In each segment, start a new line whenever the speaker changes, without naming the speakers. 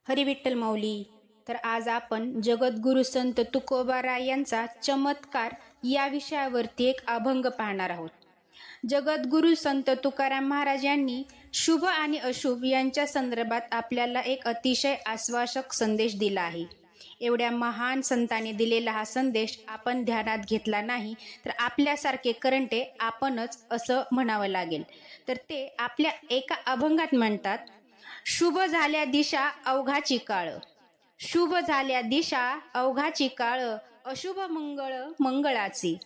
हरिविठ्ठल माऊली. तर आज आपण जगद्गुरु संत तुकोबाराय यांचा चमत्कार या विषयावरती एक अभंग पाहणार आहोत. जगद्गुरु संत तुकाराम महाराज यांनी शुभ आणि अशुभ यांच्या संदर्भात आपल्याला एक अतिशय आश्वासक संदेश दिला आहे. एवढ्या महान संतांनी दिलेला हा संदेश आपण ध्यानात घेतला नाही तर आपल्यासारखे करंटे आपणच असं म्हणावं लागेल. तर ते आपल्या एका अभंगात म्हणतात, शुभ झाल्या दिशा अवघाची काळ, शुभ झाल्या दिशा अवघाची काळ, अशुभ मंगळ मंगळाची,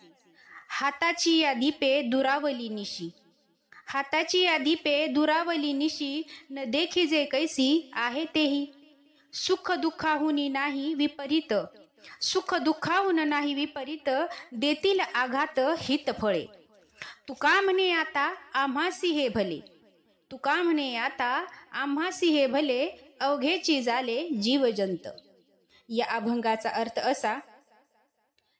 हाताची या दीपे दुरावली निशी, हाताची या दीपे दुरावली निशी, न देखी जे कैसी आहे तेही, सुख दुःखाहुनी नाही विपरीत, सुख दुःखाहून नाही विपरीत, देतील आघात हित फळे, तुका म्हणे आता आम्हासी हे भले, तुका म्हणे आता आम्हासी हे भले, अवघेची झाले जीवजंत. या अभंगाचा अर्थ असा,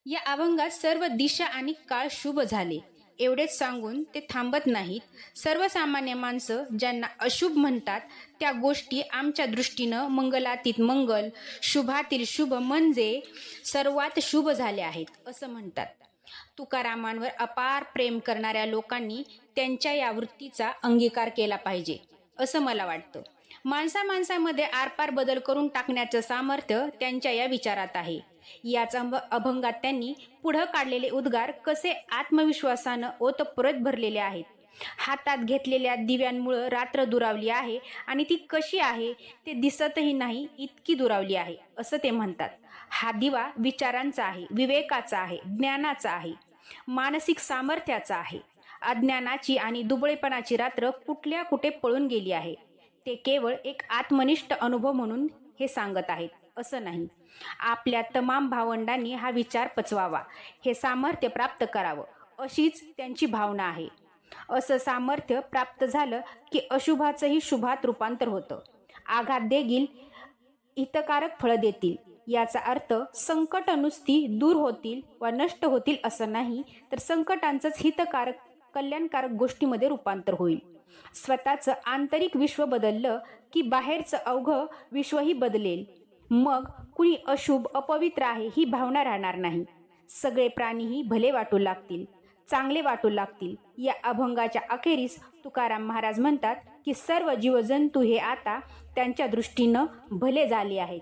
या अभंगात सर्व दिशा आणि काळ शुभ झाले एवढेच सांगून ते थांबत नाहीत. सर्वसामान्य माणसं ज्यांना अशुभ म्हणतात त्या गोष्टी आमच्या दृष्टीनं मंगलातीत मंगल, शुभातील शुभ म्हणजे सर्वात शुभ झाले आहेत असं म्हणतात. तुकारामांवर अपार प्रेम करणाऱ्या लोकांनी त्यांच्या या वृत्तीचा अंगीकार केला पाहिजे असं मला वाटतं. माणसामध्ये आरपार बदल करून टाकण्याचं सामर्थ्य त्यांच्या या विचारात आहे. याच अभंगात त्यांनी पुढं काढलेले उद्गार कसे आत्मविश्वासानं ओतप्रोत भरलेले आहेत. हातात घेतलेल्या दिव्यांमुळं रात्र दुरावली आहे आणि ती कशी आहे ते दिसतही नाही इतकी दुरावली आहे असं ते म्हणतात. हा दिवा विचारांचा आहे, विवेकाचा आहे, ज्ञानाचा आहे, मानसिक सामर्थ्याचा आहे. अज्ञानाची आणि दुबळेपणाची रात्र कुठल्या कुठे पळून गेली आहे. ते केवळ एक आत्मनिष्ठ अनुभव म्हणून हे सांगत आहेत असं नाही. आपल्या तमाम भावंडांनी हा विचार पचवावा, हे सामर्थ्य प्राप्त करावं अशीच त्यांची भावना आहे. असं सामर्थ्य प्राप्त झालं की अशुभाचंही शुभात रूपांतर होतं. आघात देखील हितकारक फळं देतील. याचा अर्थ संकट नुसती दूर होतील वा नष्ट होतील असं नाही, तर संकटांचंच हितकारक कल्याणकारक गोष्टीमध्ये रूपांतर होईल. स्वतःचं आंतरिक विश्व बदललं की बाहेरचं अवघं विश्वही बदलेल. मग कुणी अशुभ अपवित्र आहे ही भावना राहणार नाही. सगळे प्राणीही भले वाटू लागतील, चांगले वाटू लागतील. या अभंगाच्या अखेरीस तुकाराम महाराज म्हणतात की सर्व जीवजंतू हे आता त्यांच्या दृष्टीनं भले झाले आहेत.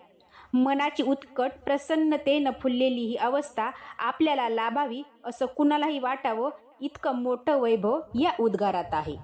मनाची उत्कट प्रसन्नतेनं फुललेली ही अवस्था आपल्याला लाभावी असं कुणालाही वाटावं इतकं मोठं वैभव या उद्गारात आहे.